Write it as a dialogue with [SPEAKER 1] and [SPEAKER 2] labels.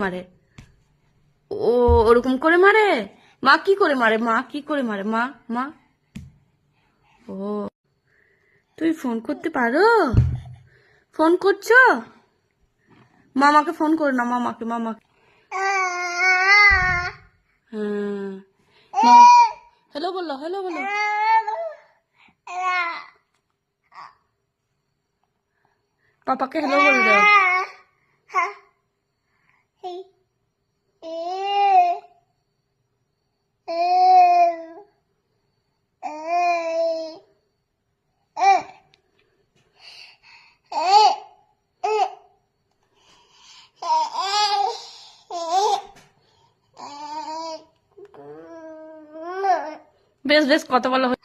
[SPEAKER 1] মারে ও ওরকম করে মারে মা কি করে মারে মা কি করে মারে মা মা ও তুই ফোন করতে পারো ফোন করছো মামাকে ফোন করো না মামাকে মামাকে হ্যাঁ হ্যালো বললো হ্যালো বলো পাপাকে হ্যালো বলে দাও বেশ বেশ কথা বলা